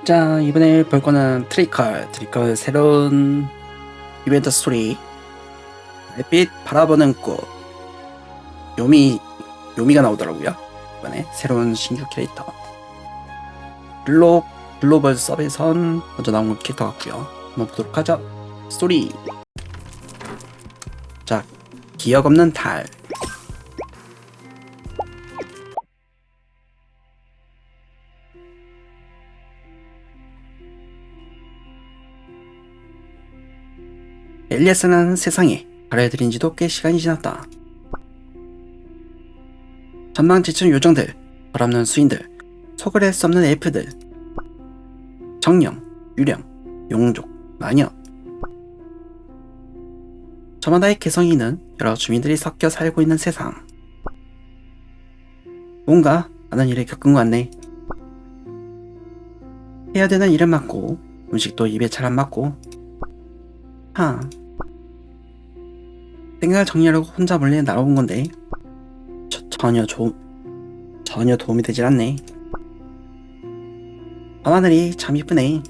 자, 이번에 볼 거는 트리컬 새로운 이벤트 스토리. 햇빛 바라보는 꽃. 요미가 나오더라고요. 이번에 새로운 신규 캐릭터. 글로벌 서브에선 먼저 나온 캐릭터 같고요. 한번 보도록 하죠. 스토리. 자, 기억 없는 달. 엘리아스는 세상에 발해들인 지도 꽤 시간이 지났다. 전망지층 요정들, 벌없는 수인들, 속을 할 수 없는 엘프들, 정령, 유령, 용족, 마녀. 저마다의 개성이 있는 여러 주민들이 섞여 살고 있는 세상. 뭔가 많은 일을 겪은 것 같네. 해야 되는 일은 많고 음식도 입에 잘 안 맞고. 생각을 정리하려고 혼자 몰래 날아온 건데 전혀 도움이 되질 않네. 밤하늘이 참 이쁘네.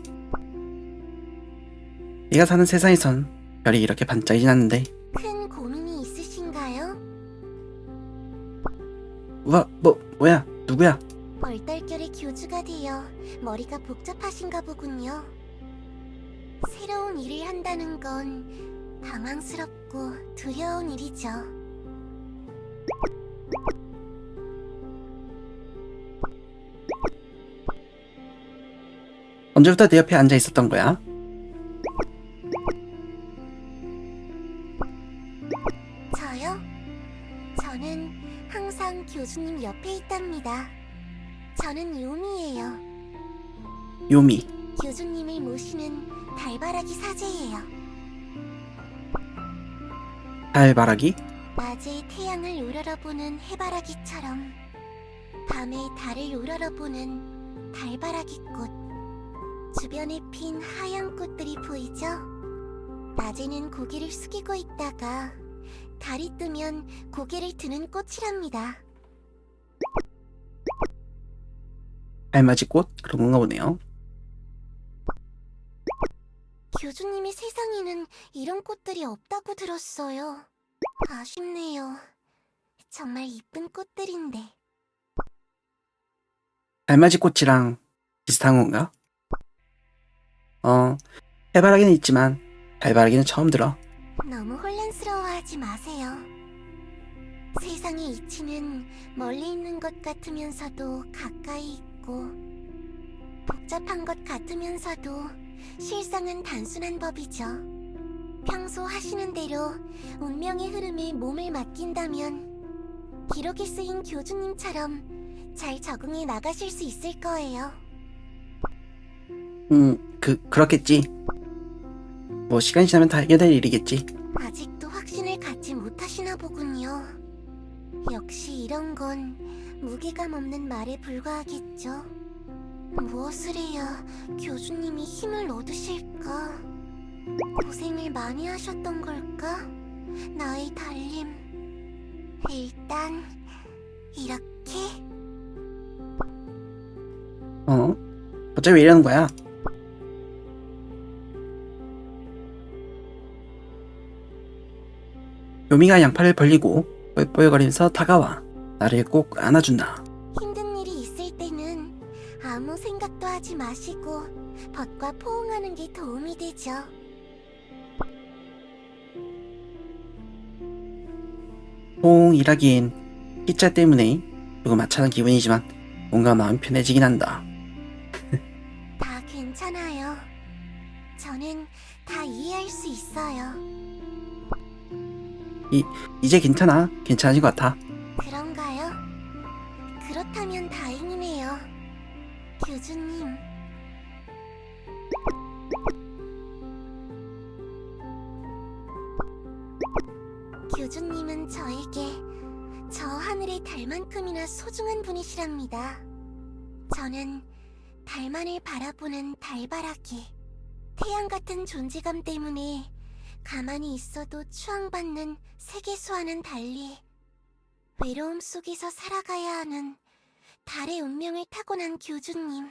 내가 사는 세상에선 별이 이렇게 반짝이진 않는데. 큰 고민이 있으신가요? 우와, 뭐야? 누구야? 얼떨결에 교주가 되어 머리가 복잡하신가 보군요. 새로운 일을 한다는 건 당황스럽고 두려운 일이죠. 언제부터 내 옆에 앉아 있었던 거야? 저요? 저는 항상 교주님 옆에 있답니다. 저는 요미예요. 요미. 교주님을 모시는 달바라기 사제예요. 달바라기? 낮에 태양을 우러러보는 해바라기처럼 밤에 달을 우러러보는 달바라기꽃. 주변에 핀 하얀 꽃들이 보이죠? 낮에는 고개를 숙이고 있다가 달이 뜨면 고개를 드는 꽃이랍니다. 알맞이꽃? 그런 건가 보네요. 교주님의 세상에는 이런 꽃들이 없다고 들었어요. 아쉽네요. 정말 이쁜 꽃들인데. 알맞이꽃이랑 비슷한 건가? 해바라기는 있지만 달바라기는 처음 들어. 너무 혼란스러워하지 마세요. 세상의 이치는 멀리 있는 것 같으면서도 가까이 있고 복잡한 것 같으면서도 실상은 단순한 법이죠. 평소 하시는 대로 운명의 흐름에 몸을 맡긴다면 기록에 쓰인 교주님처럼 잘 적응해 나가실 수 있을 거예요. 그렇겠지. 뭐 시간이 지나면 다 해결될 일이겠지. 아직도 확신을 갖지 못하시나 보군요. 역시 이런 건 무게감 없는 말에 불과하겠죠. 무엇을 해야 교주님이 힘을 얻으실까? 고생을 많이 하셨던 걸까? 나의 달림. 일단 이렇게. 갑자기 왜 이러는 거야? 요미가 양팔을 벌리고 뻘뻘거리면서 다가와 나를 꼭 안아준다. 힘든 일이 있을 때는 아무 생각도 하지 마시고 벗과 포옹하는 게 도움이 되죠. 포옹이라기엔 피자 때문에 조금 아차한 기분이지만 뭔가 마음이 편해지긴 한다. 다 괜찮아요. 저는 다 이해할 수 있어요. 이제 괜찮아진 것 같아. 그런가요? 그렇다면 다행이네요. 교주님. 교주님은 저에게 저 하늘의 달만큼이나 소중한 분이시랍니다. 저는 달만을 바라보는 달바라기. 태양 같은 존재감 때문에 가만히 있어도 추앙받는 세계수와는 달리 외로움 속에서 살아가야 하는 달의 운명을 타고난 교주님.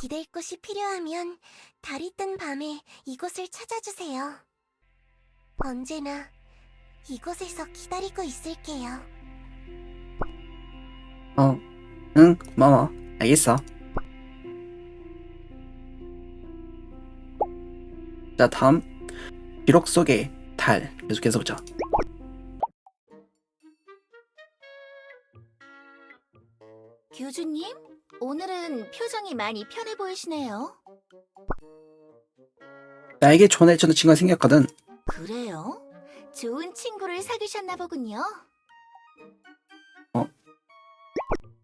기댈 곳이 필요하면 달이 뜬 밤에 이곳을 찾아주세요. 언제나 이곳에서 기다리고 있을게요. 응, 고마워. 알겠어. 자, 다음. 기록 속의 달. 계속해서 보자. 교주님, 오늘은 표정이 많이 편해 보이시네요. 나에게 좋은 해주는 친구가 생겼거든. 그래요? 좋은 친구를 사귀셨나 보군요.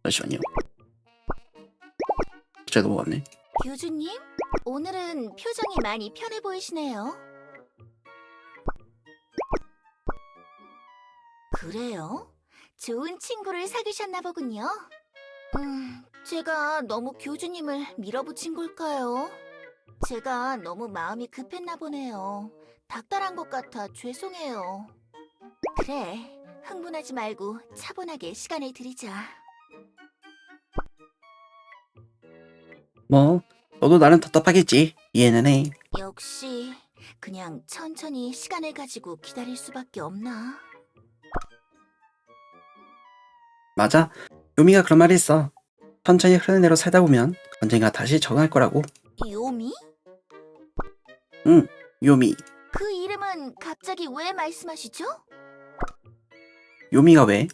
잠시만요. 갑자기 넘어갔네. 교주님, 오늘은 표정이 많이 편해 보이시네요. 그래요? 좋은 친구를 사귀셨나 보군요. 제가 너무 교주님을 밀어붙인 걸까요? 제가 너무 마음이 급했나 보네요. 닥달한 것 같아 죄송해요. 그래, 흥분하지 말고 차분하게 시간을 들이자. 뭐, 너도 나름 답답하겠지. 이해는 해. 역시 그냥 천천히 시간을 가지고 기다릴 수밖에 없나? 맞아. 요미가 그런 말이 있어. 천천히 흐르는 대로 살다 보면 언젠가 다시 적응할 거라고. 요미? 응, 요미. 그 이름은 갑자기 왜 말씀하시죠? 요미가 왜?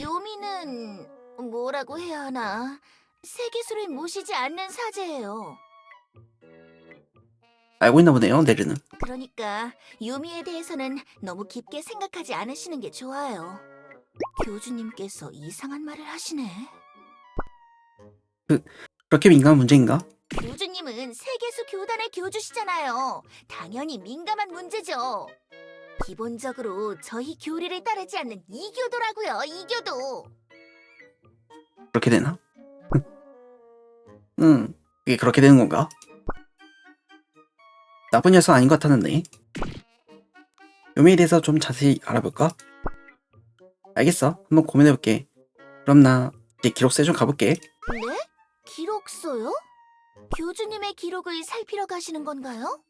요미는 뭐라고 해야 하나? 세기술을 모시지 않는 사제예요. 알고 있나 보네요, 내르는. 그러니까 요미에 대해서는 너무 깊게 생각하지 않으시는 게 좋아요. 교주님께서 이상한 말을 하시네. 그렇게 민감한 문제인가? 교주님은 세계수 교단의 교주시잖아요. 당연히 민감한 문제죠. 기본적으로 저희 교리를 따르지 않는 이교도라고요, 이교도. 그렇게 되나? 이게 그렇게 되는 건가? 나쁜 녀석 아닌 것 같았는데. 요미에 대해서 좀 자세히 알아볼까? 알겠어. 한번 고민해볼게. 그럼 나 이제 기록소에 좀 가볼게. 네? 기록서요? 교주님의 기록을 살피러 가시는 건가요?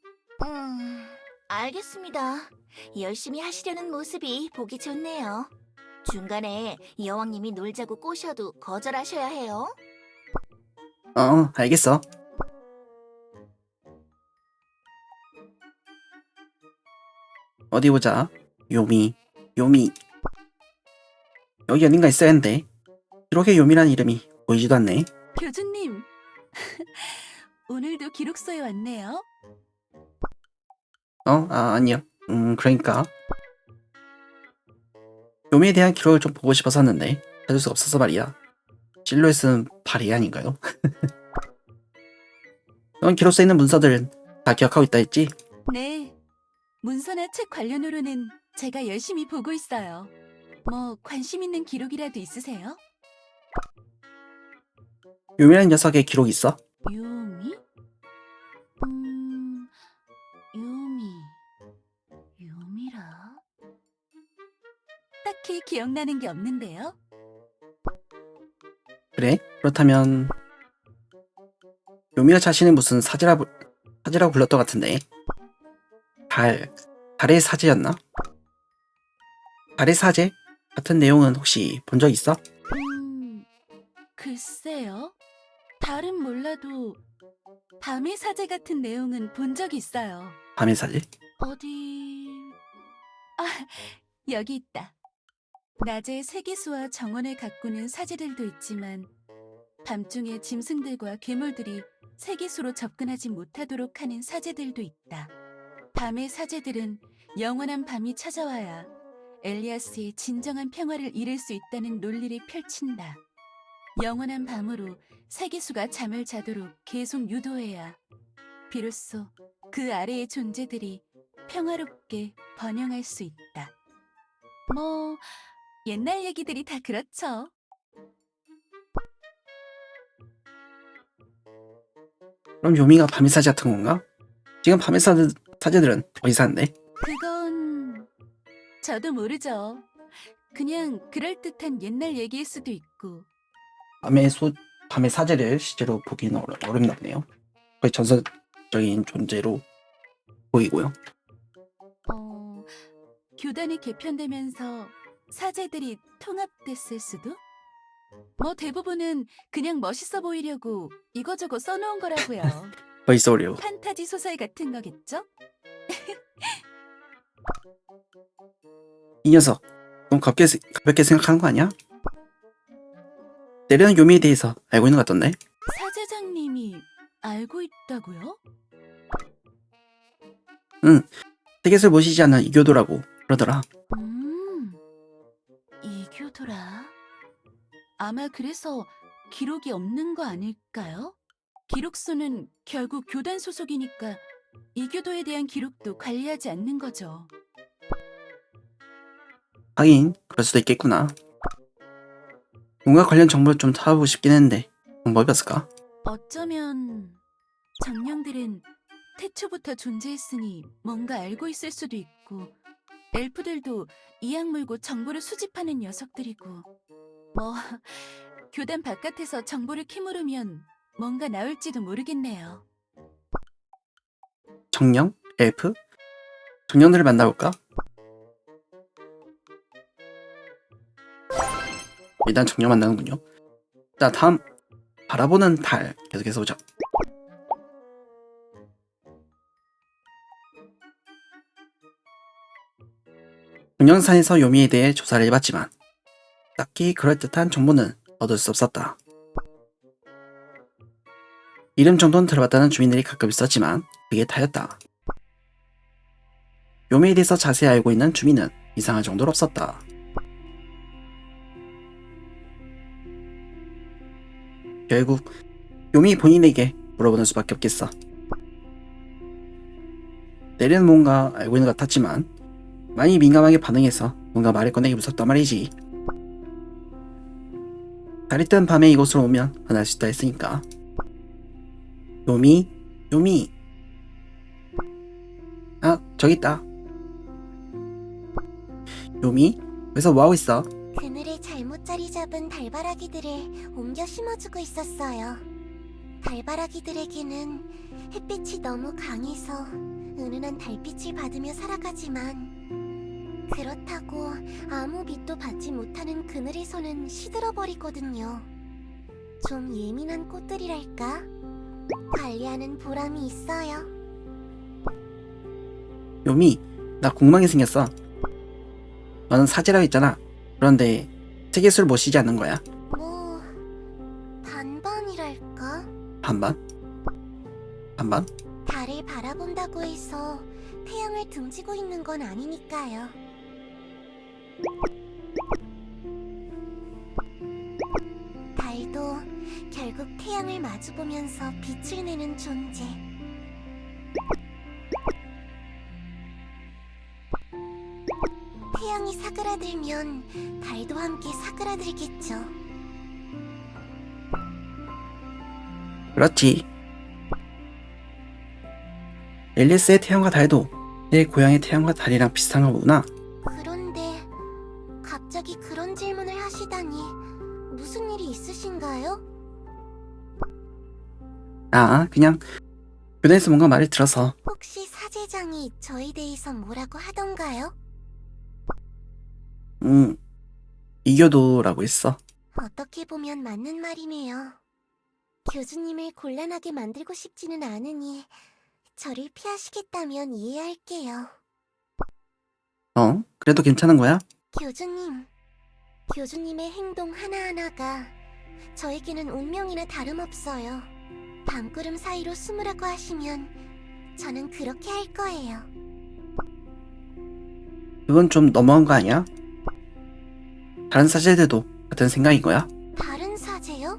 알겠습니다. 열심히 하시려는 모습이 보기 좋네요. 중간에 여왕님이 놀자고 꼬셔도 거절하셔야 해요. 알겠어. 어디 보자. 요미. 여기 어딘가 있어야 하는데 기록에 요미라는 이름이 보이지도 않네. 교주님, 오늘도 기록소에 왔네요. 아니요. 그러니까 요미에 대한 기록을 좀 보고 싶어서 왔는데 찾을 수가 없어서 말이야. 실루엣은 발이 아닌가요? 넌 기록서에 있는 문서들 다 기억하고 있다 했지? 네, 문서나 책 관련으로는 제가 열심히 보고 있어요. 뭐 관심 있는 기록이라도 있으세요? 요미라는 녀석의 기록이 있어? 요미? 요미라? 딱히 기억나는 게 없는데요? 그래? 그렇다면 요미가 자신을 무슨 사제라고 불렀던 것 같은데 달의 사제였나? 달의 사제? 같은 내용은 혹시 본 적 있어? 글쎄요. 달은 몰라도 밤의 사제 같은 내용은 본 적 있어요. 밤의 사제? 어디... 아, 여기 있다. 낮에 세기수와 정원을 가꾸는 사제들도 있지만 밤중에 짐승들과 괴물들이 세기수로 접근하지 못하도록 하는 사제들도 있다. 밤의 사제들은 영원한 밤이 찾아와야 엘리아스의 진정한 평화를 이룰 수 있다는 논리를 펼친다. 영원한 밤으로 세기수가 잠을 자도록 계속 유도해야 비로소 그 아래의 존재들이 평화롭게 번영할 수 있다. 뭐 옛날 얘기들이 다 그렇죠. 그럼 요미가 밤의 사제 같은 건가? 지금 밤의 사제들은 어디 사는데? 그건 저도 모르죠. 그냥 그럴듯한 옛날 얘기일 수도 있고 밤의 사제를 실제로 보기는 어렵나 보네요. 거의 전설적인 존재로 보이고요. 교단이 개편되면서 사제들이 통합됐을 수도? 뭐 대부분은 그냥 멋있어 보이려고 이거저거 써놓은 거라고요. 벌써 어려워. 판타지 소설 같은 거겠죠? 이 녀석 너무 가볍게 생각하는 거 아니야? 내려는 요미에 대해서 알고 있는 것 같던데? 사제장님이 알고 있다고요? 세계술 모시지 않는 이교도라고 그러더라. 이교도라. 아마 그래서 기록이 없는 거 아닐까요? 기록소는 결국 교단 소속이니까 이교도에 대한 기록도 관리하지 않는 거죠. 하긴 그럴 수도 있겠구나. 뭔가 관련 정보를 좀 찾아보고 싶긴 했는데 방법이 없을까? 어쩌면 정령들은 태초부터 존재했으니 뭔가 알고 있을 수도 있고, 엘프들도 이악 물고 정보를 수집하는 녀석들이고, 뭐 교단 바깥에서 정보를 캐물으면 뭔가 나올지도 모르겠네요. 정령? 엘프? 정령들을 만나볼까? 일단 정령 만나는군요. 자, 다음 바라보는 달 계속해서 보자. 정령산에서 요미에 대해 조사를 해봤지만 딱히 그럴듯한 정보는 얻을 수 없었다. 이름 정도는 들어봤다는 주민들이 가끔 있었지만 그게 다였다. 요미에 대해서 자세히 알고 있는 주민은 이상할 정도로 없었다. 결국 요미 본인에게 물어보는 수밖에 없겠어. 내리는 뭔가 알고 있는 것 같았지만 많이 민감하게 반응해서 뭔가 말을 꺼내기 무섭단 말이지. 달이 뜬 밤에 이곳으로 오면 만날 수 있다 했으니까. 요미? 아, 저기 있다. 요미? 여기서 뭐하고 있어? 그늘에 잘못 자리 잡은 달바라기들을 옮겨 심어주고 있었어요. 달바라기들에게는 햇빛이 너무 강해서 은은한 달빛을 받으며 살아가지만, 그렇다고 아무 빛도 받지 못하는 그늘에서는 시들어버리거든요. 좀 예민한 꽃들이랄까? 관리하는 보람이 있어요. 요미, 나 궁금하게 생겼어. 너는 사제라고 했잖아. 그런데 세계술 모시지 않는 거야? 뭐... 반반이랄까? 반반? 반반? 달을 바라본다고 해서 태양을 등지고 있는 건 아니니까요. 달도 결국 태양을 마주보면서 빛을 내는 존재. 태양이 사그라들면 달도 함께 사그라들겠죠. 그렇지. 앨리스의 태양과 달도 내 고향의 태양과 달이랑 비슷한 거구나. 그런데 갑자기 그런 질문을 하시다니 무슨 일이 있으신가요? 아, 그냥 교대에서 뭔가 말을 들어서. 혹시 사제장이 저에 대해서 뭐라고 하던가요? 이교도라고 했어. 어떻게 보면 맞는 말이네요. 교주님을 곤란하게 만들고 싶지는 않으니 저를 피하시겠다면 이해할게요. 그래도 괜찮은 거야? 교주님, 교주님의 행동 하나하나가 저에게는 운명이나 다름없어요. 밤구름 사이로 숨으라고 하시면 저는 그렇게 할 거예요. 그건 좀 너무한 거 아니야? 다른 사제들도 같은 생각인 거야? 다른 사제요?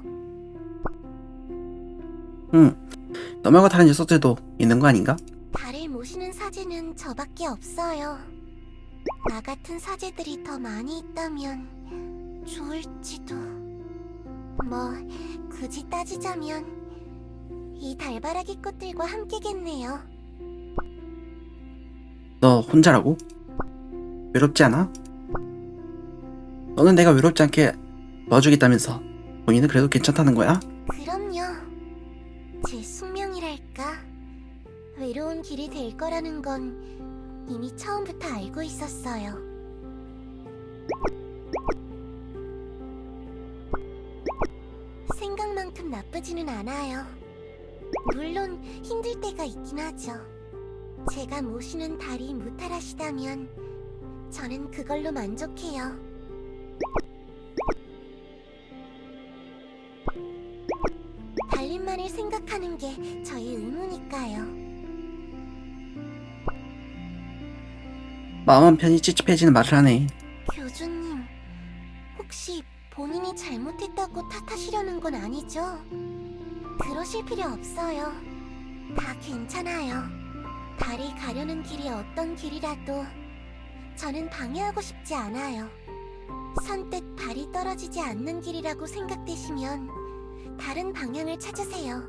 너 말고 다른 녀석들도 있는 거 아닌가? 달을 모시는 사제는 저밖에 없어요. 나 같은 사제들이 더 많이 있다면 좋을지도. 뭐 굳이 따지자면 이 달바라기 꽃들과 함께겠네요. 너 혼자라고? 외롭지 않아? 너는 내가 외롭지 않게 도와주겠다면서 본인은 그래도 괜찮다는 거야? 그럼요. 제 숙명이랄까. 외로운 길이 될 거라는 건 이미 처음부터 알고 있었어요. 생각만큼 나쁘지는 않아요. 물론 힘들 때가 있긴 하죠. 제가 모시는 달이 무탈하시다면 저는 그걸로 만족해요. 달님만을 생각하는 게 저의 의무니까요. 마음 편히 찝찝해지는 말을 하네. 교주님, 혹시 본인이 잘못했다고 탓하시려는 건 아니죠? 그러실 필요 없어요. 다 괜찮아요. 달이 가려는 길이 어떤 길이라도 저는 방해하고 싶지 않아요. 선뜻 발이 떨어지지 않는 길이라고 생각되시면 다른 방향을 찾으세요.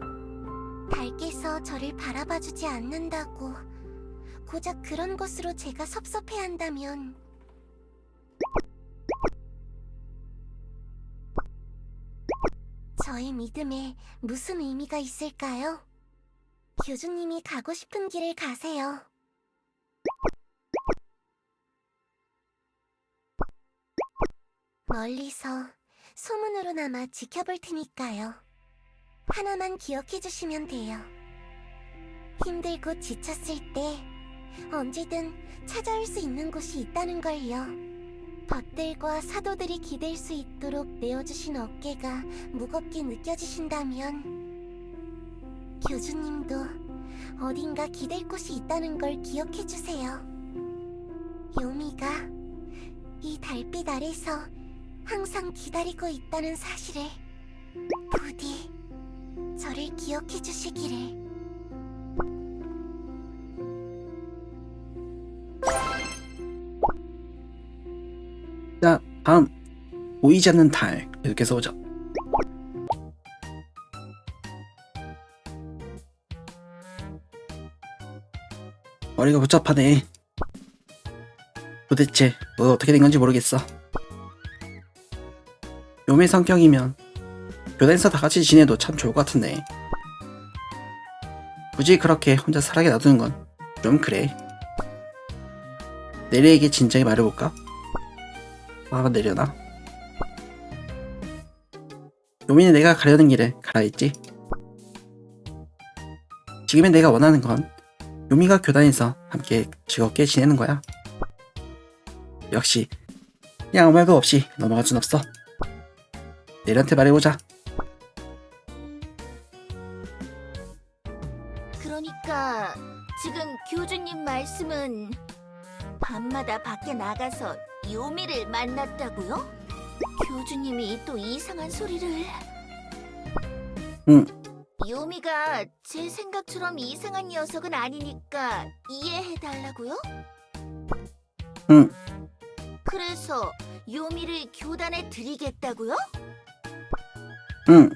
달께서 저를 바라봐주지 않는다고 고작 그런 것으로 제가 섭섭해한다면 저의 믿음에 무슨 의미가 있을까요? 교주님이 가고 싶은 길을 가세요. 멀리서 소문으로나마 지켜볼 테니까요. 하나만 기억해 주시면 돼요. 힘들고 지쳤을 때 언제든 찾아올 수 있는 곳이 있다는 걸요. 벗들과 사도들이 기댈 수 있도록 내어주신 어깨가 무겁게 느껴지신다면 교주님도 어딘가 기댈 곳이 있다는 걸 기억해 주세요. 요미가 이 달빛 아래서 항상 기다리고 있다는 사실을 부디 저를 기억해 주시기를. 자, 다음. 보이지 않는 달. 계속해서 보자. 머리가 복잡하네. 도대체 너 어떻게 된 건지 모르겠어. 요미 성격이면 교단에서 다 같이 지내도 참 좋을 것 같은데 굳이 그렇게 혼자 살게 놔두는 건 좀 그래. 내리에게 진작에 말해볼까? 화가 내려나? 요미는 내가 가려는 길을 가라 했지. 지금의 내가 원하는 건 요미가 교단에서 함께 즐겁게 지내는 거야. 역시 그냥 아무 말도 없이 넘어갈 순 없어. 내리한테 말해보자. 그러니까 지금 교주님 말씀은 밤마다 밖에 나가서 요미를 만났다고요? 교주님이 또 이상한 소리를... 응. 요미가 제 생각처럼 이상한 녀석은 아니니까 이해해달라고요? 응. 그래서 요미를 교단에 드리겠다고요? 응.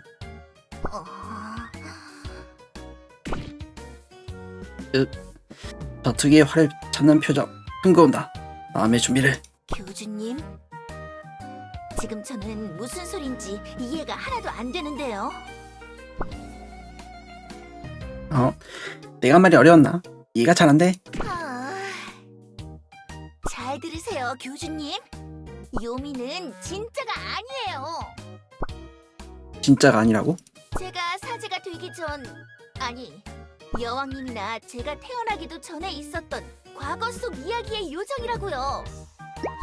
저특이의 화를 찾는 표정. 흥겨운다. 마음의 준비를. 교주님, 지금 저는 무슨 소린지 이해가 하나도 안 되는데요. 내가 한 말이 어려웠나? 이해가 잘 안 돼? 잘 들으세요, 교주님. 요미는 진짜가 아니에요. 진짜가 아니라고? 제가 사제가 되기 전, 아니, 여왕님이나 제가 태어나기도 전에 있었던 과거 속 이야기의 요정이라고요.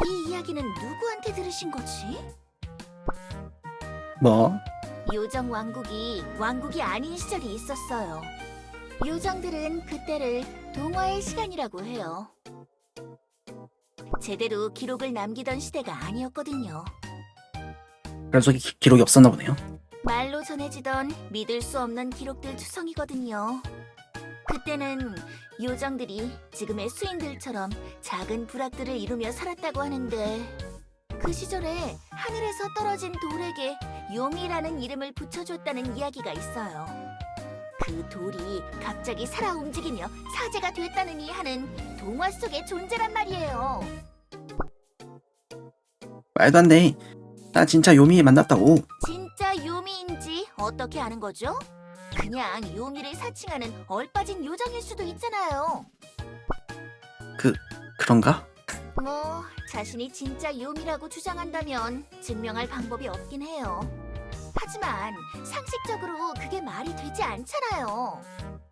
이 이야기는 누구한테 들으신 거지? 뭐? 요정 왕국이 아닌 시절이 있었어요. 요정들은 그때를 동화의 시간이라고 해요. 제대로 기록을 남기던 시대가 아니었거든요. 그래서 기록이 없었나 보네요. 말로 전해지던 믿을 수 없는 기록들 투성이거든요. 그때는 요정들이 지금의 수인들처럼 작은 부락들을 이루며 살았다고 하는데 그 시절에 하늘에서 떨어진 돌에게 요미라는 이름을 붙여줬다는 이야기가 있어요. 그 돌이 갑자기 살아 움직이며 사제가 됐다느니 하는 동화 속의 존재란 말이에요. 말도 안 돼. 나 진짜 요미 만났다고. 진짜 요미인지 어떻게 아는 거죠? 그냥 요미를 사칭하는 얼빠진 요정일 수도 있잖아요. 그런가? 뭐 자신이 진짜 요미라고 주장한다면 증명할 방법이 없긴 해요. 하지만 상식적으로 그게 말이 되지 않잖아요.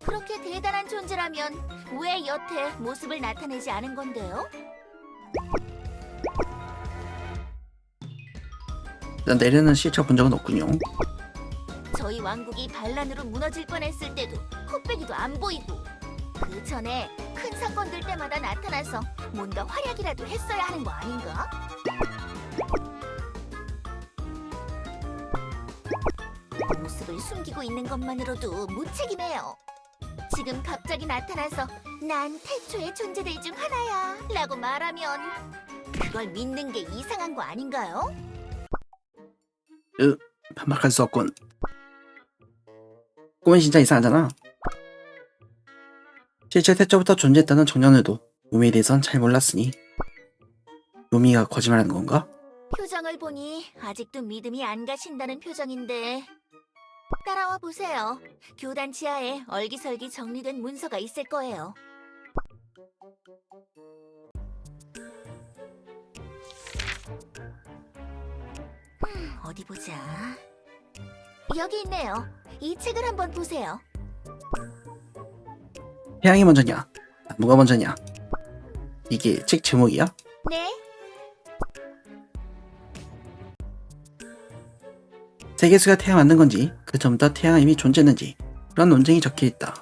그렇게 대단한 존재라면 왜 여태 모습을 나타내지 않은 건데요? 난 내려는 실체 본 적은 없군요. 저희 왕국이 반란으로 무너질 뻔했을 때도 코빼기도 안 보이고 그 전에 큰 사건들 때마다 나타나서 뭔가 활약이라도 했어야 하는 거 아닌가? 모습을 숨기고 있는 것만으로도 무책임해요. 지금 갑자기 나타나서 난 태초의 존재들 중 하나야 라고 말하면 그걸 믿는 게 이상한 거 아닌가요? 반박할 수 없군. 꿈은 진짜 이상하잖아. 실제 태초부터 존재했다는 정년을도 요미에 대해선 잘 몰랐으니 요미가 거짓말하는 건가? 표정을 보니 아직도 믿음이 안 가신다는 표정인데 따라와 보세요. 교단 지하에 얼기설기 정리된 문서가 있을 거예요. 어디 보자. 여기 있네요. 이 책을 한번 보세요. 태양이 먼저냐? 나무가 먼저냐? 이게 책 제목이야? 네, 세계수가 태양 만든 건지 그 전부터 태양은 이미 존재했는지 그런 논쟁이 적혀있다.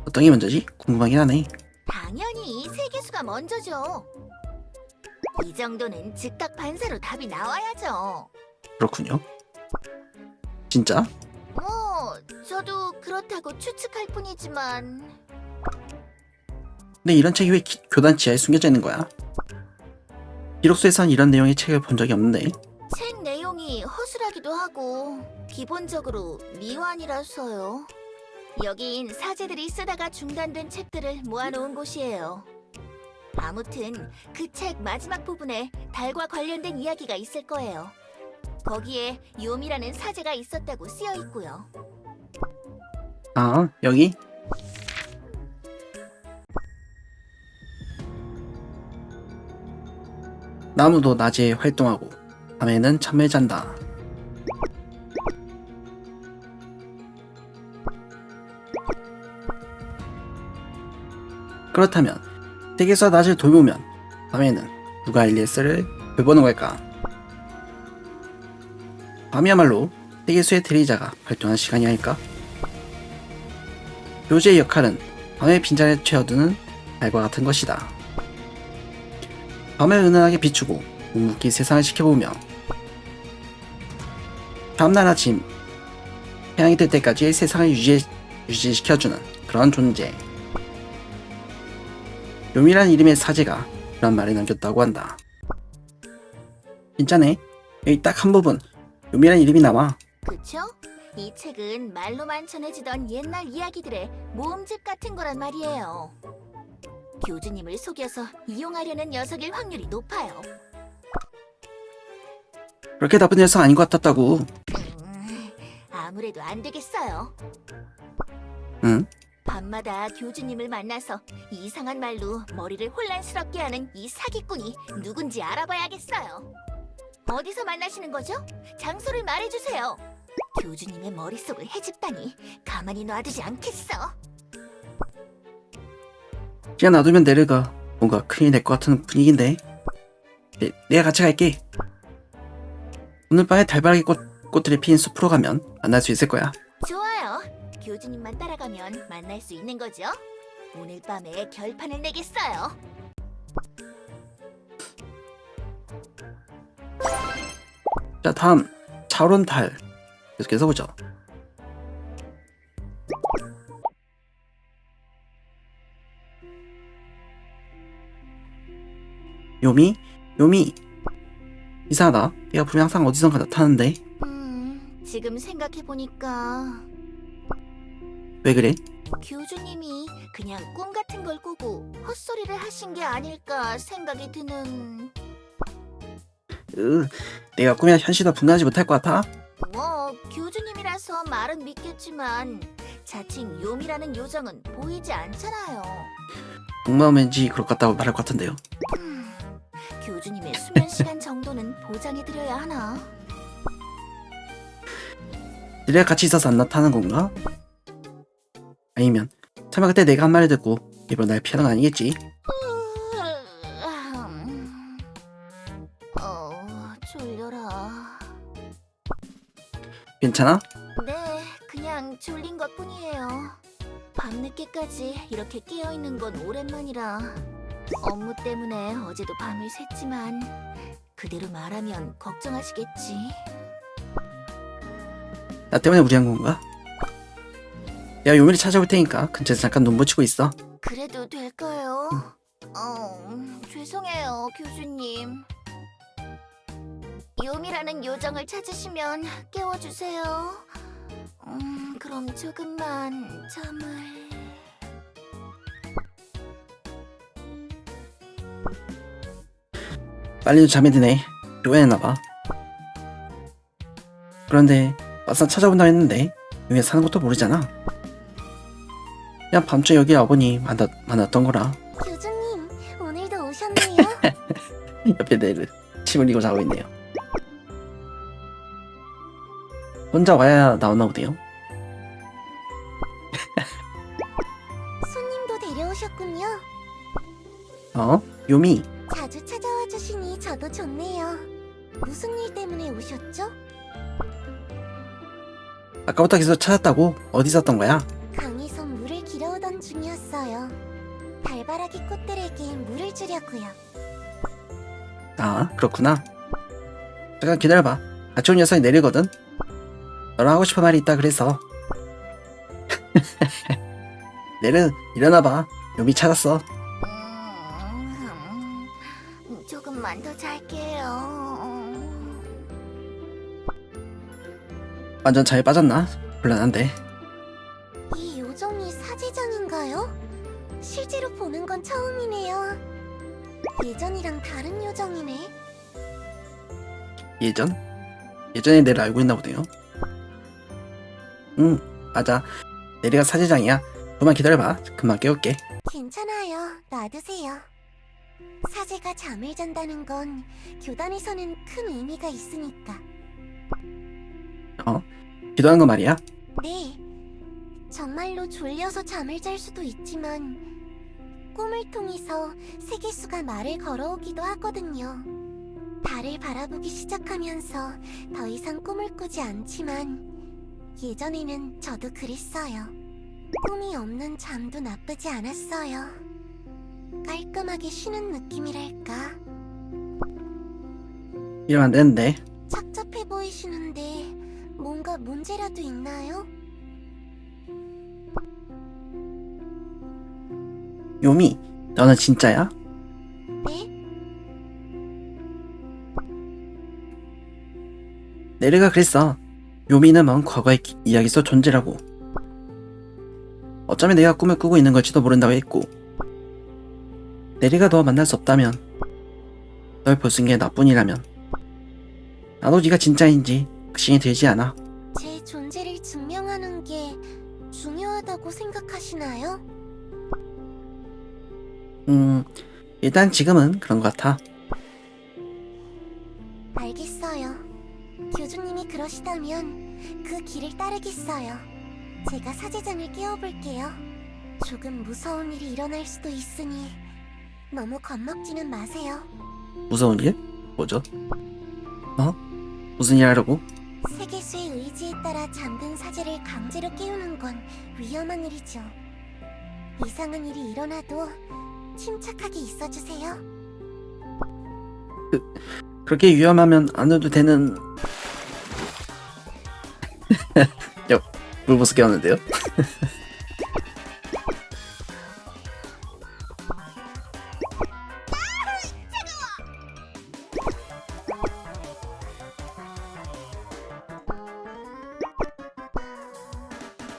어떤 게 먼저지? 궁금하긴 하네. 당연히 세계수가 먼저죠. 이 정도는 즉각 반사로 답이 나와야죠. 그렇군요. 진짜? 뭐 저도 그렇다고 추측할 뿐이지만 근데 이런 책이 왜 교단 지하에 숨겨져 있는 거야? 기록서에선 이런 내용의 책을 본 적이 없는데. 책 내용이 허술하기도 하고 기본적으로 미완이라서요. 여긴 사제들이 쓰다가 중단된 책들을 모아놓은 곳이에요. 아무튼 그 책 마지막 부분에 달과 관련된 이야기가 있을 거예요. 거기에 요미라는 사제가 있었다고 쓰여 있고요. 아, 여기? 나무도 낮에 활동하고 밤에는 잠을 잔다. 그렇다면 세계에서 낮을 돌보면 밤에는 누가 일리스를 돌보는 걸까? 밤이야말로 세계수의 대리자가 활동한 시간이 아닐까? 교주의 역할은 밤의 빈자리를 채워두는 달과 같은 것이다. 밤을 은은하게 비추고 묵묵히 세상을 지켜보며 다음날 아침 태양이 뜰 때까지 세상을 유지시켜주는 그런 존재. 요미라는 이름의 사제가 그런 말을 남겼다고 한다. 진짜네. 여기 딱 한 부분 요미라는 이름이 나와. 그쵸? 이 책은 말로만 전해지던 옛날 이야기들의 모음집 같은 거란 말이에요. 교주님을 속여서 이용하려는 녀석일 확률이 높아요. 그렇게 나쁜 녀석 아닌 것 같았다고. 아무래도 안 되겠어요. 응? 밤마다 교주님을 만나서 이상한 말로 머리를 혼란스럽게 하는 이 사기꾼이 누군지 알아봐야겠어요. 어디서 만나시는 거죠? 장소를 말해주세요. 교주님의 머릿속을 헤집다니 가만히 놔두지 않겠어. 그냥 놔두면 내려가. 뭔가 큰일 날 것 같은 분위기인데. 내가 같이 갈게. 오늘 밤에 달바라기 꽃들이 피인 숲으로 가면 만날 수 있을 거야. 좋아요. 교주님만 따라가면 만날 수 있는 거죠? 오늘 밤에 결판을 내겠어요. 자, 다음 차오른 달. 계속해서 보죠. 요미? 이상하다. 얘가 분명 항상 어디선가 나타나는데. 지금 생각해보니까 왜 그래? 교주님이 그냥 꿈 같은 걸 꾸고 헛소리를 하신 게 아닐까 생각이 드는... 내가 꿈이나 현실과 분간하지 못할 것 같아? 뭐 교주님이라서 말은 믿겠지만 자칭 요미라는 요정은 보이지 않잖아요. 속마음인지 그럴 것 같다고 말할 것 같은데요. 교주님의 수면 시간 정도는 보장해드려야 하나? 내가 같이 있어서 안 나타나는 건가? 아니면 설마 그때 내가 한 말을 듣고 일부러 날 피하는 건 아니겠지? 졸려라. 괜찮아? 네, 그냥 졸린 것뿐이에요. 밤늦게까지 이렇게 깨어있는 건 오랜만이라 업무 때문에 어제도 밤을 샜지만 그대로 말하면 걱정하시겠지. 나 때문에 무리한 건가? 내가 요미를 찾아볼 테니까 근처에서 잠깐 눈 붙이고 있어. 그래도 될까요? 죄송해요, 교주님. 요미라는 요정을 찾으시면 깨워주세요. 그럼 조금만 잠을... 빨리 잠이 드네. 피곤했나봐. 그런데 막상 찾아본다고 했는데 요미가 사는 것도 모르잖아. 그냥 밤중에 여기 와보니 만났던 거라. 교주님, 오늘도 오셨네요. 옆에 내를 침 흘리고 자고 있네요. 혼자 와야 나오나 보네요. 손님도 데려오셨군요. 요미. 자주 찾아와 주시니 저도 좋네요. 무슨 일 때문에 오셨죠? 아까부터 계속 찾았다고? 어디 있었던 거야? 강에서 물을 길어오던 중이었어요. 달바라기 꽃들에게 물을 주려고요. 아, 그렇구나. 잠깐 기다려봐. 같이 온 녀석이 내리거든? 너랑 하고 싶은 말이 있다 그래서. 내는 일어나봐. 요미 찾았어. 조금만 더 잘게요. 완전 잘 빠졌나? 곤란한데. 이 요정이 사제장인가요? 실제로 보는 건 처음이네요. 예전이랑 다른 요정이네. 예전? 예전에 내를 알고 있나 보네요. 응, 맞아. 내리가 사제장이야. 조금만 기다려봐. 금방 깨울게. 괜찮아요. 놔두세요. 사제가 잠을 잔다는 건 교단에서는 큰 의미가 있으니까. 기도하는 거 말이야? 네. 정말로 졸려서 잠을 잘 수도 있지만 꿈을 통해서 세계수가 말을 걸어오기도 하거든요. 달을 바라보기 시작하면서 더 이상 꿈을 꾸지 않지만 예전에는 저도 그랬어요. 꿈이 없는 잠도 나쁘지 않았어요. 깔끔하게 쉬는 느낌이랄까. 이러면 안 되는데. 착잡해 보이시는데 뭔가 문제라도 있나요? 요미, 너는 진짜야? 네? 내리가 그랬어. 요미는 먼 과거의 이야기 속 존재라고. 어쩌면 내가 꿈을 꾸고 있는 걸지도 모른다고 했고, 내리가 너 만날 수 없다면, 널 볼 수 있는 게 나뿐이라면, 나도 네가 진짜인지 확신이 들지 않아. 제 존재를 증명하는 게 중요하다고 생각하시나요? 일단 지금은 그런 것 같아. 알겠어요. 교주님이 그러시다면 그 길을 따르겠어요. 제가 사제장을 깨워볼게요. 조금 무서운 일이 일어날 수도 있으니 너무 겁먹지는 마세요. 무서운 일? 뭐죠? 무슨 일 하려고? 세계수의 의지에 따라 잠든 사제를 강제로 깨우는 건 위험한 일이죠. 이상한 일이 일어나도 침착하게 있어주세요. 그렇게 위험하면 안 해도 되는... 야, 물보스 깨웠는데요?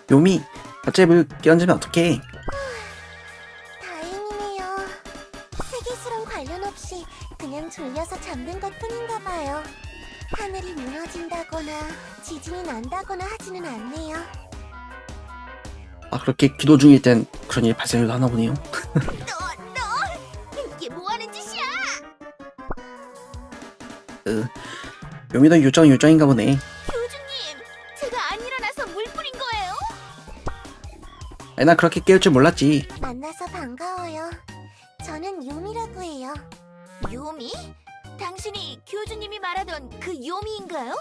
요미, 갑자기 물 끼얹으면 어떡해? 다행이네요. 세계수랑 관련 없이 그냥 졸려서 잠든 것 뿐인가 봐요. 하지는 않네요. 아, 그렇게 기도 중일 땐 그런 일이 발생을 하나 보네요. 너 이게 뭐 하는 짓이야? 요미도 요정인가 보네. 교주님, 제가 안 일어나서 물 뿌린 거예요? 아니, 나 그렇게 깨울 줄 몰랐지. 만나서 반가워요. 저는 요미라고 해요. 요미? 당신이 교주님이 말하던 그 요미인가요?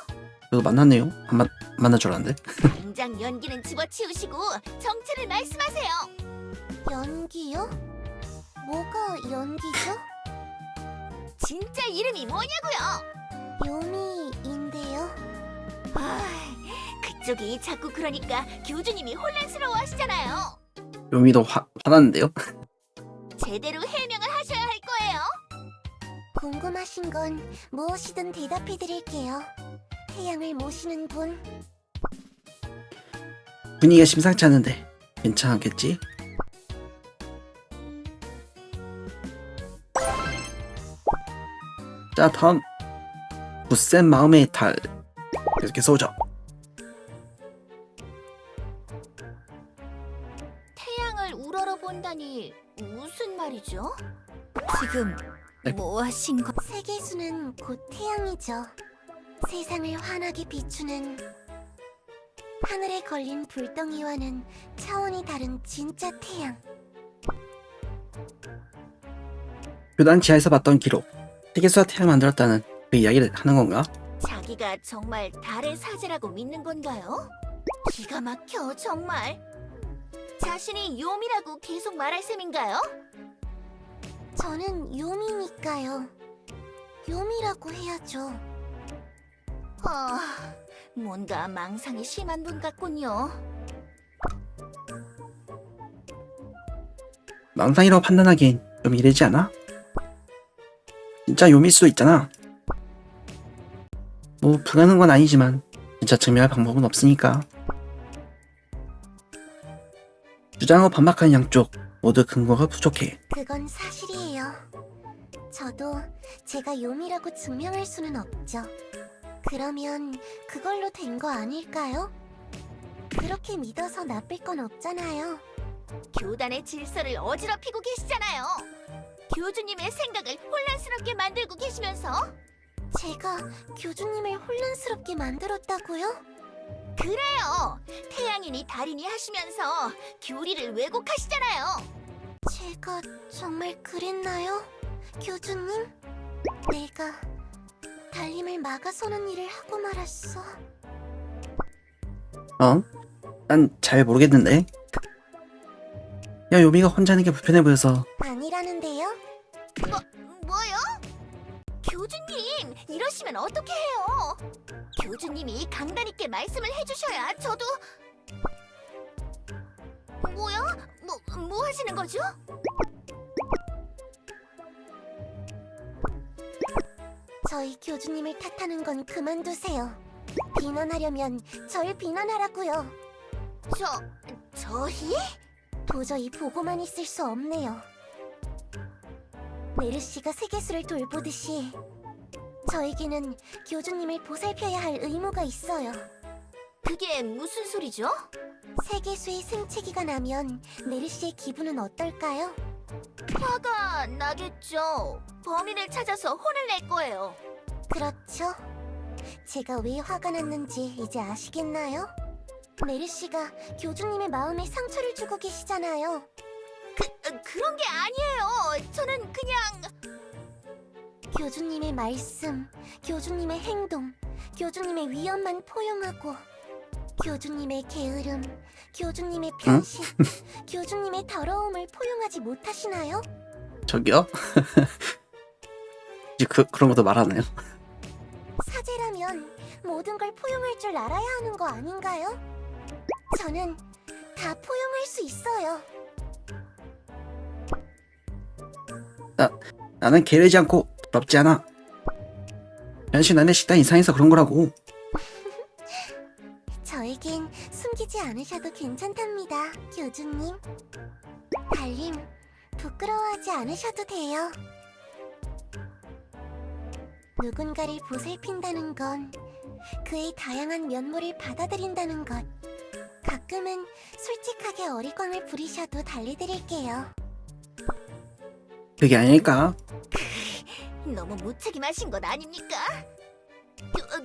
그래도 만났네요. 안 만날 줄 알았는데. 당장 연기는 집어치우시고 정체를 말씀하세요. 연기요? 뭐가 연기죠? 진짜 이름이 뭐냐고요? 요미인데요. 그쪽이 자꾸 그러니까 교주님이 혼란스러워 하시잖아요. 요미도 화났는데요. 제대로 해명을 하셔야 할 거예요. 궁금하신 건 무엇이든 대답해 드릴게요. 태양을 모시는 분. 분위기가 심상치 않은데 괜찮겠지? 자, 다음 굳센 마음의 달. 계속해서 오죠. 태양을 우러러 본다니 무슨 말이죠? 지금 네. 뭐 하신 거? 세계수는 곧 태양이죠. 세상을 환하게 비추는 하늘에 걸린 불덩이와는 차원이 다른 진짜 태양. 교단 지하에서 봤던 기록. 세계수와 태양을 만들었다는 그 이야기를 하는 건가? 자기가 정말 달의 사제라고 믿는 건가요? 기가 막혀 정말. 자신이 요미라고 계속 말할 셈인가요? 저는 요미니까요. 요미라고 해야죠. 뭔가 망상이 심한 분 같군요. 망상이라고 판단하기엔 좀 이르지 않아? 진짜 요미일 수도 있잖아. 뭐 불가능한 건 아니지만 진짜 증명할 방법은 없으니까. 주장하고 반박하는 양쪽 모두 근거가 부족해. 그건 사실이에요. 저도 제가 요미라고 증명할 수는 없죠. 그러면 그걸로 된 거 아닐까요? 그렇게 믿어서 나쁠 건 없잖아요. 교단의 질서를 어지럽히고 계시잖아요. 교주님의 생각을 혼란스럽게 만들고 계시면서. 제가 교주님을 혼란스럽게 만들었다고요? 그래요. 태양이니 달이니 하시면서 교리를 왜곡하시잖아요. 제가 정말 그랬나요? 교주님? 내가 달림을 막아서는 일을 하고 말았어. 난 잘 모르겠는데. 야, 요미가 혼자 하는 게 불편해 보여서. 아니라는데요? 뭐요? 교주님, 이러시면 어떻게 해요? 교주님이 강단 있게 말씀을 해주셔야 저도. 뭐야? 뭐 하시는 거죠? 저희 교주님을 탓하는 건 그만두세요. 비난하려면 절 비난하라고요. 저희? 도저히 보고만 있을 수 없네요. 메르시가 세계수를 돌보듯이 저에게는 교주님을 보살펴야 할 의무가 있어요. 그게 무슨 소리죠? 세계수의 생채기가 나면 메르시의 기분은 어떨까요? 화가 나겠죠. 범인을 찾아서 혼을 낼 거예요. 그렇죠. 제가 왜 화가 났는지 이제 아시겠나요? 메르시가 교주님의 마음에 상처를 주고 계시잖아요. 그런 게 아니에요. 저는 그냥 교주님의 말씀, 교주님의 행동, 교주님의 위험만 포용하고 교주님의 게으름, 교주님의 편식, 교주님의 더러움을 포용하지 못하시나요? 저기요? 이제 그런 것도 말하나요? 사제라면 모든 걸 포용할 줄 알아야 하는 거 아닌가요? 저는 다 포용할 수 있어요. 나는 게으르지 않고 더럽지 않아. 현실 안에 식단 이상해서 그런 거라고. 저에겐 숨기지 않으셔도 괜찮답니다, 교주님. 달님, 부끄러워하지 않으셔도 돼요. 누군가를 보살핀다는 건 그의 다양한 면모를 받아들인다는 것. 가끔은 솔직하게 어리광을 부리셔도 달래드릴게요. 그게 아닐까? 너무 무책임하신 것 아닙니까?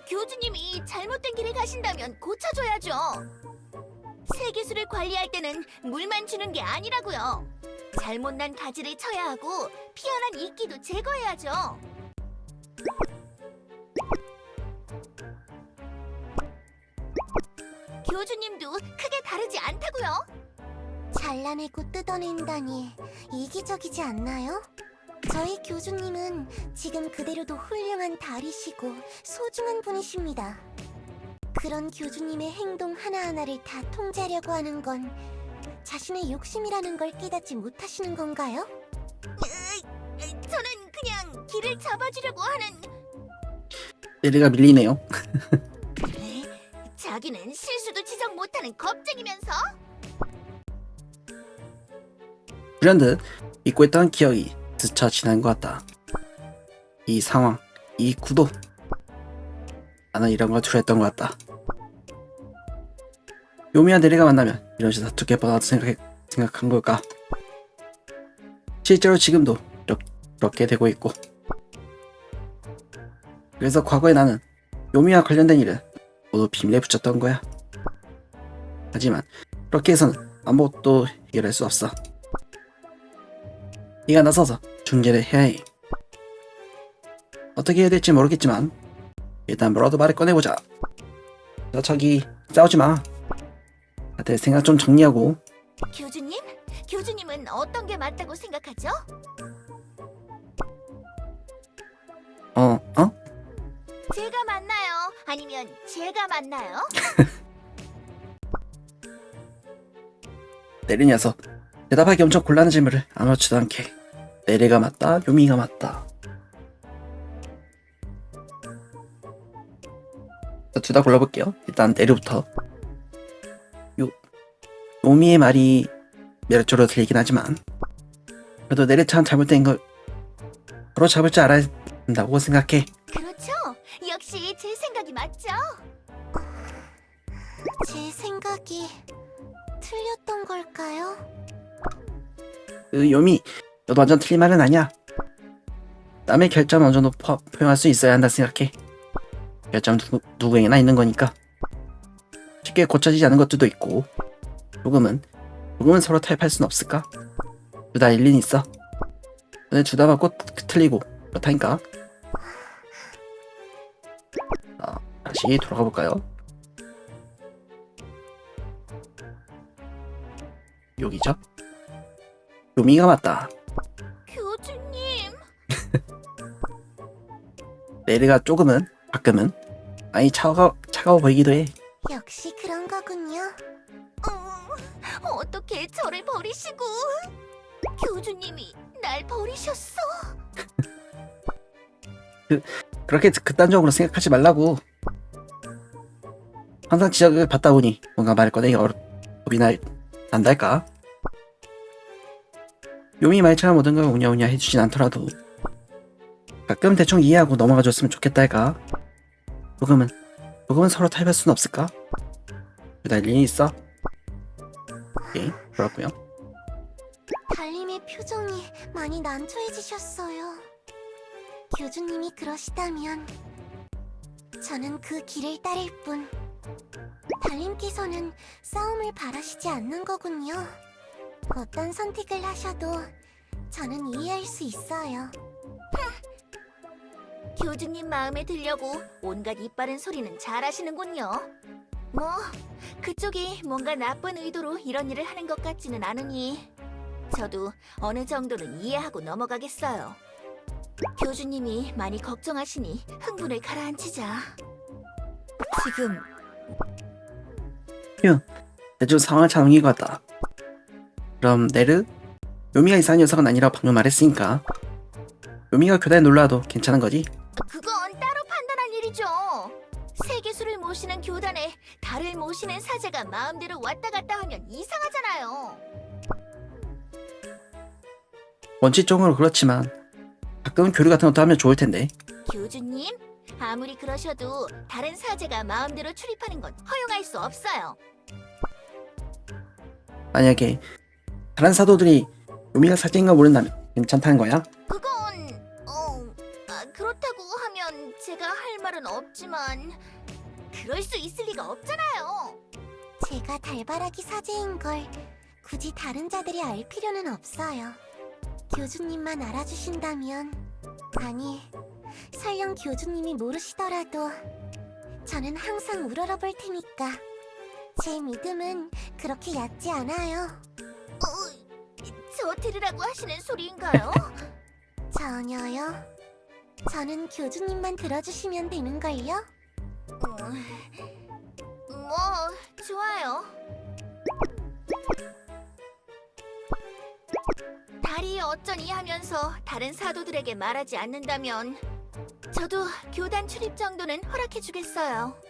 교주님이 잘못된 길을 가신다면 고쳐줘야죠. 세계수를 관리할 때는 물만 주는 게 아니라고요. 잘못난 가지를 쳐야 하고 피어난 이끼도 제거해야죠. 교주님도 크게 다르지 않다고요. 잘라내고 뜯어낸다니 이기적이지 않나요? 저희 교주님은 지금 그대로도 훌륭한 달이시고 소중한 분이십니다. 그런 교주님의 행동 하나하나를 다 통제하려고 하는 건 자신의 욕심이라는 걸 깨닫지 못하시는 건가요? 저는 그냥 길을 잡아주려고 하는... 내리가 밀리네요. 자기는 실수도 지적 못하는 겁쟁이면서? 불현듯 잊고 있던 기억이 스쳐 지난 것 같다. 이 상황, 이 구도. 나는 이런 걸 두려웠던 것 같다. 요미와 내리가 만나면 이런 식으로 다투게 뻔하다 생각한 걸까? 실제로 지금도 그렇게 되고 있고. 그래서 과거에 나는 요미와 관련된 일을 모두 비밀에 붙였던 거야. 하지만 그렇게 해서는 아무것도 해결할 수 없어. 네가 나서서 중재를 해야 해. 어떻게 해야 될지 모르겠지만 일단 뭐라도 말을 꺼내보자. 저기 싸우지 마. 다들 생각 좀 정리하고. 교주님? 교주님은 어떤 게 맞다고 생각하죠? 어? 제가 맞나요? 아니면 제가 맞나요? 내리 녀석 대답하기 엄청 곤란한 질문을 아무렇지도 않게. 내리가 맞다, 요미가 맞다. 둘 다 골라볼게요. 일단 내리부터. 요미의 말이 매력적으로 들리긴 하지만 그래도 내리처럼 잘못된 걸 바로 잡을 줄 알아야 한다고 생각해. 그렇죠. 역시 제 생각이 맞죠? 제 생각이 틀렸던 걸까요? 요미, 너도 완전 틀린 말은 아니야. 남의 결정은 어느 정도 포용할 수 있어야 한다 생각해. 결정은 누구에게나 있는 거니까. 쉽게 고쳐지지 않은 것들도 있고 조금은 서로 타협할 순 없을까? 둘 다 일리는 있어. 근데 둘 다 맞고 틀리고 그렇다니까. 자, 다시 돌아가 볼까요? 여기죠? 요미가 맞다. 교주님. 내리가 조금은 가끔은 많이 차가워 보이기도 해. 역시 그런 거군요. 어떻게 저를 버리시고? 교주님이 날 버리셨어? 그렇게 극단적으로 생각하지 말라고. 항상 지적을 받다 보니 뭔가 말을 꺼내기 겁이 난달까? 요미 말처럼 모든 걸 오냐오냐 해주진 않더라도 가끔 대충 이해하고 넘어가줬으면 좋겠다 할까? 조금은 서로 타협할 순 없을까? 둘다 일리 있어? 오케이, 그렇고요. 달님의 표정이 많이 난처해지셨어요. 교주님이 그러시다면 저는 그 길을 따를 뿐. 달님께서는 싸움을 바라시지 않는 거군요. 어떤 선택을 하셔도 저는 이해할 수 있어요. 교주님 마음에 들려고 온갖 이빠른 소리는 잘하시는군요. 뭐 그쪽이 뭔가 나쁜 의도로 이런 일을 하는 것 같지는 않으니 저도 어느 정도는 이해하고 넘어가겠어요. 교주님이 많이 걱정하시니 흥분을 가라앉히자. 지금 대충 상황을 잘 옮긴 것 같다. 그럼 내르? 요미가 이상한 녀석은 아니라고 방금 말했으니까 요미가 교단에 놀러와도 괜찮은 거지? 그건 따로 판단할 일이죠. 세계수를 모시는 교단에 달을 모시는 사제가 마음대로 왔다 갔다 하면 이상하잖아요. 원칙적으로 그렇지만 가끔은 교류 같은 것도 하면 좋을 텐데. 교주님, 아무리 그러셔도 다른 사제가 마음대로 출입하는 건 허용할 수 없어요. 만약에 다른 사도들이 요미가 사제인 걸 모른다면 괜찮다는 거야? 그건 그렇다고 하면 제가 할 말은 없지만 그럴 수 있을 리가 없잖아요. 제가 달바라기 사제인 걸 굳이 다른 자들이 알 필요는 없어요. 교주님만 알아주신다면, 아니, 설령 교주님이 모르시더라도 저는 항상 우러러볼 테니까 제 믿음은 그렇게 얕지 않아요. 저 들으라고 하시는 소리인가요? 전혀요. 저는 교주님만 들어주시면 되는걸요? 뭐 좋아요. 달이 어쩌니 하면서 다른 사도들에게 말하지 않는다면 저도 교단 출입 정도는 허락해주겠어요.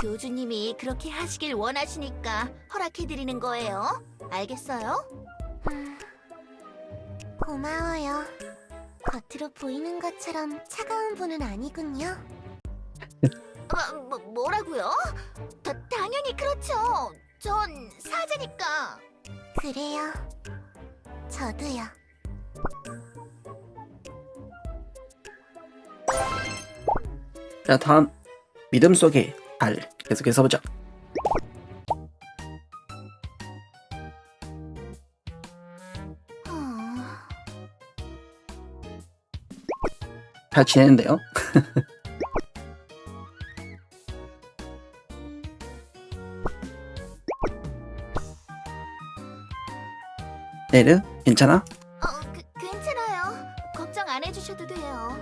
교주님이 그렇게 하시길 원하시니까 허락해드리는 거예요. 알겠어요? 고마워요. 겉으로 보이는 것처럼 차가운 분은 아니군요. 뭐라고요? 당연히 그렇죠. 전 사제니까. 그래요. 저도요. 자, 다음 믿음 속의 달 계속해서 보자. 잘 지내는데요? 네르, 괜찮아? 괜찮아요. 걱정 안 해주셔도 돼요.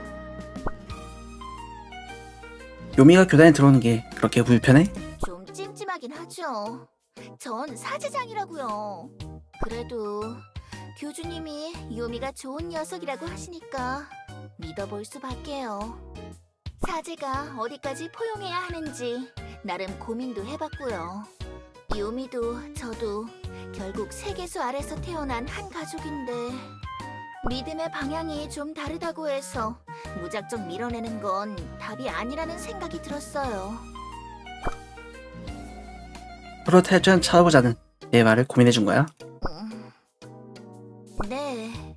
요미가 교단에 들어오는 게 그렇게 불편해? 좀 찜찜하긴 하죠. 전 사제장이라고요. 그래도 교주님이 요미가 좋은 녀석이라고 하시니까 믿어볼 수밖에요. 사제가 어디까지 포용해야 하는지 나름 고민도 해봤고요. 요미도 저도 결국 세계수 아래서 태어난 한 가족인데 믿음의 방향이 좀 다르다고 해서 무작정 밀어내는 건 답이 아니라는 생각이 들었어요. 서로 탈출한 찾아보자는 내 말을 고민해준 거야? 네.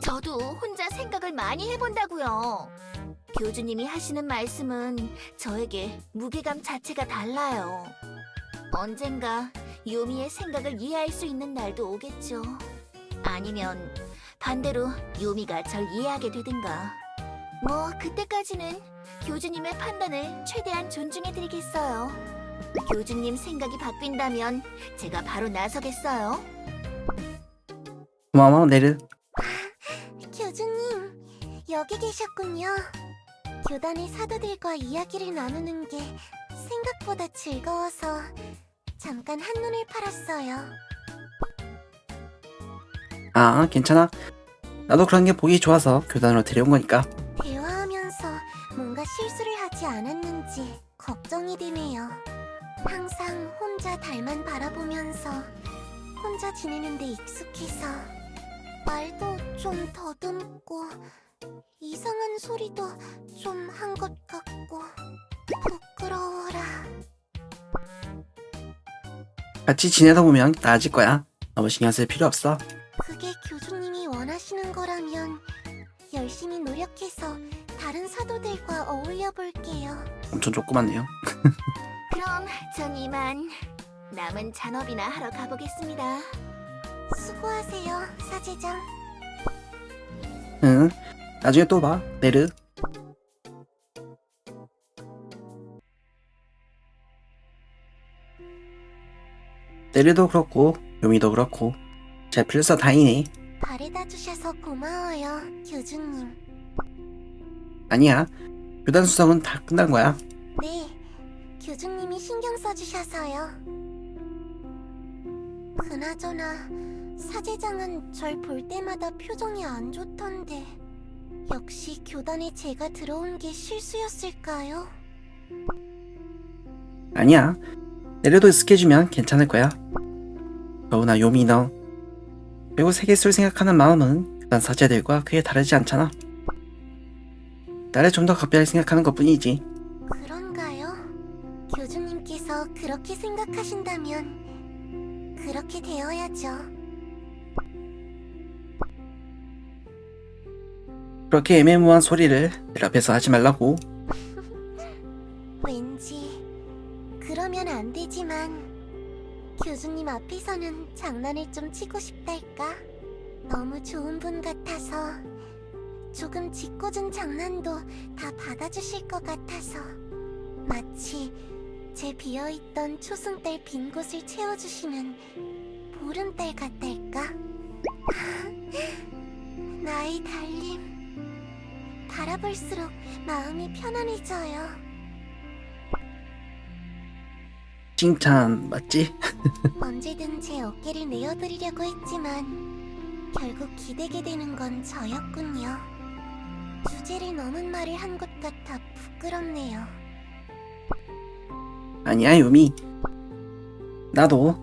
저도 혼자 생각을 많이 해본다고요. 교주님이 하시는 말씀은 저에게 무게감 자체가 달라요. 언젠가 요미의 생각을 이해할 수 있는 날도 오겠죠. 아니면 반대로 요미가 절 이해하게 되든가. 뭐 그때까지는 교주님의 판단을 최대한 존중해드리겠어요. 교주님 생각이 바뀐다면 제가 바로 나서겠어요. 고마워, 네르. 교주님, 여기 계셨군요. 교단의 사도들과 이야기를 나누는 게 생각보다 즐거워서 잠깐 한눈을 팔았어요. 아, 괜찮아. 나도 그런 게 보기 좋아서 교단으로 데려온 거니까. 대화하면서 뭔가 실수를 하지 않았는지 걱정이 되네요. 항상 혼자 달만 바라보면서 혼자 지내는 데 익숙해서 말도 좀 더듬고 이상한 소리도 좀 한 것 같고 부끄러워라. 같이 지내다 보면 나아질 거야. 너무 신경 쓸 필요 없어. 그게 교주님이 원하시는 거라면 열심히 노력해서 다른 사도들과 어울려 볼게요. 엄청 조그맣네요. 그럼 전 이만 남은 잔업이나 하러 가보겠습니다. 수고하세요, 사제장. 응, 나중에 또 봐, 네르. 네르도 그렇고 요미도 그렇고 잘 풀려서 다행이네. 바래다 주셔서 고마워요, 교주님. 아니야, 교단 수석은 다 끝난 거야. 네, 교주님이 신경 써주셔서요. 그나저나 사제장은 절 볼 때마다 표정이 안 좋던데 역시 교단에 제가 들어온 게 실수였을까요? 아니야, 네르도 익숙해지면 괜찮을 거야. 더구나 요미 너 그리고 세계수를 생각하는 마음은 교단 사제들과 크게 다르지 않잖아. 나를 좀 더 각별히 생각하는 것뿐이지. 그런가요? 교주님께서 그렇게 생각하신다면 그렇게 되어야죠. 그렇게 애매모호한 소리를 내 앞에서 하지 말라고. 왠지 그러면 안 되지만 교주님 앞에서는 장난을 좀 치고 싶달까? 너무 좋은 분 같아서 조금 짓궂은 장난도 다 받아주실 것 같아서 마치 제 비어있던 초승달 빈 곳을 채워주시는 보름달 같달까? 나의 달님, 바라볼수록 마음이 편안해져요. 칭찬 맞지? 언제든 제 어깨를 내어드리려고 했지만 결국 기대게 되는 건 저였군요. 주제를 넘은 말을 한 것 같아 부끄럽네요. 아니야 유미. 나도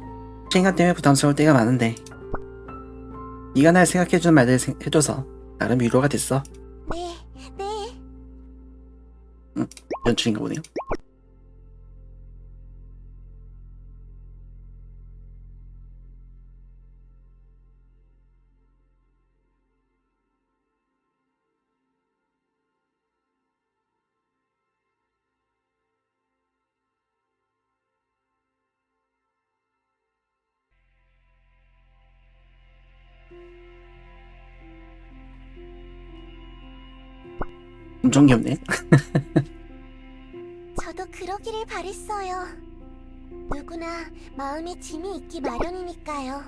시간 때문에 부담스러울 때가 많은데 네가 날 생각해주는 말들 해줘서 나름 위로가 됐어. 네, 네. 연출인가 보네요. 엄청 귀엽네. 저도 그러기를 바랬어요. 누구나 마음에 짐이 있기 마련이니까요.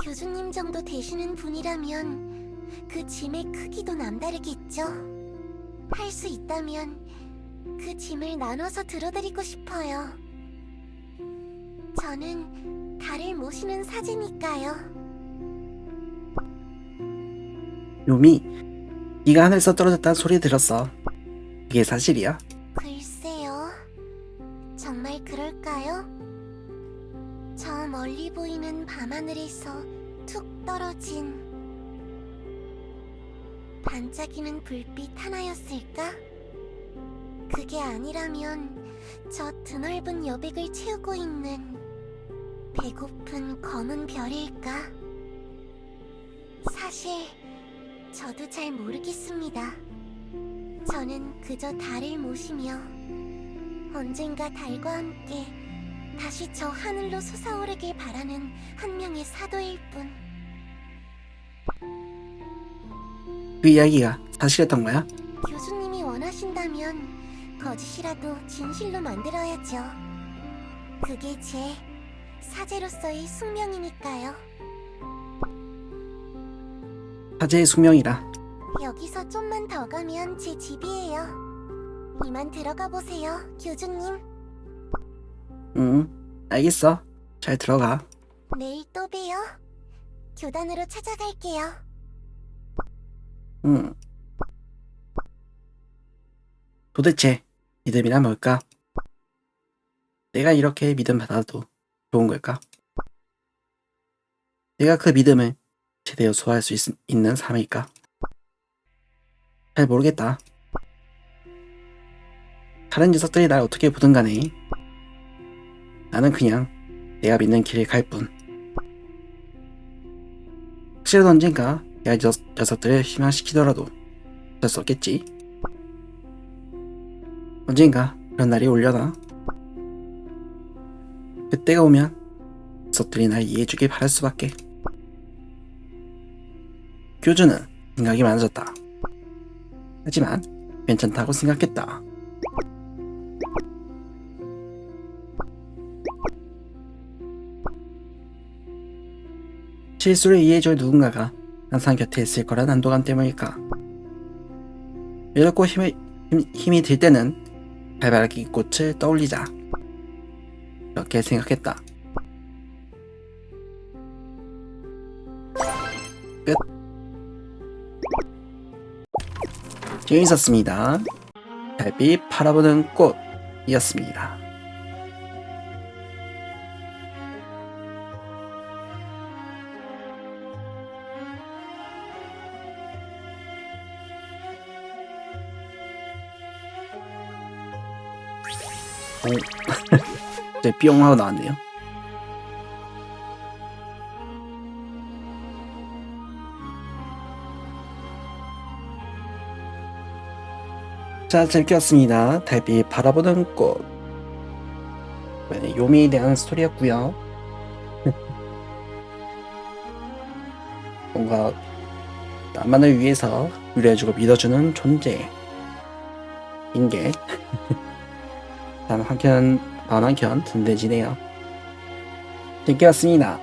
교주님 정도 되시는 분이라면 그 짐의 크기도 남다르겠죠. 할 수 있다면 그 짐을 나눠서 들어드리고 싶어요. 저는 달을 모시는 사제니까요. 유미, 네가 하늘에서 떨어졌다는 소리 들었어. 그게 사실이야? 글쎄요. 정말 그럴까요? 저 멀리 보이는 밤하늘에서 툭 떨어진 반짝이는 불빛 하나였을까? 그게 아니라면 저 드넓은 여백을 채우고 있는 배고픈 검은 별일까? 사실 저도 잘 모르겠습니다. 저는 그저 달을 모시며 언젠가 달과 함께 다시 저 하늘로 솟아오르길 바라는 한 명의 사도일 뿐. 그 이야기가 사실이었던 거야? 교수님이 원하신다면 거짓이라도 진실로 만들어야죠. 그게 제 사제로서의 숙명이니까요. 사제의 숙명이라. 여기서 좀만 더 가면 제 집이에요. 이만 들어가 보세요, 교주님. 알겠어. 잘 들어가. 내일 또 봬요. 교단으로 찾아갈게요. 도대체 믿음이란 뭘까? 내가 이렇게 믿음 받아도 좋은 걸까? 내가 그 믿음을 제대로 소화할 수 있는 삶일까? 잘 모르겠다. 다른 녀석들이 날 어떻게 보든 간에 나는 그냥 내가 믿는 길을 갈 뿐. 혹시라도 언젠가 내가 녀석들을 실망시키더라도 어쩔 수 없겠지. 언젠가 그런 날이 오려나? 그때가 오면 녀석들이 날 이해해주길 바랄 수밖에. 교주는 생각이 많아졌다. 하지만 괜찮다고 생각했다. 실수를 이해해줄 누군가가 항상 곁에 있을 거란 안도감 때문일까? 외롭고 힘이 들 때는 발바라기 꽃을 떠올리자. 이렇게 생각했다. 끝. 재밌었습니다. 달빛 바라보는 꽃이었습니다. 오, 이제 뿅 하고 나왔네요. 자, 재밌게 봤습니다. 달빛 바라보는 꽃. 네, 요미에 대한 스토리였고요. 뭔가 나만을 위해서 유래해주고 믿어주는 존재인 게 참 한켠 마음 한켠 든든해지네요. 재밌게 봤습니다.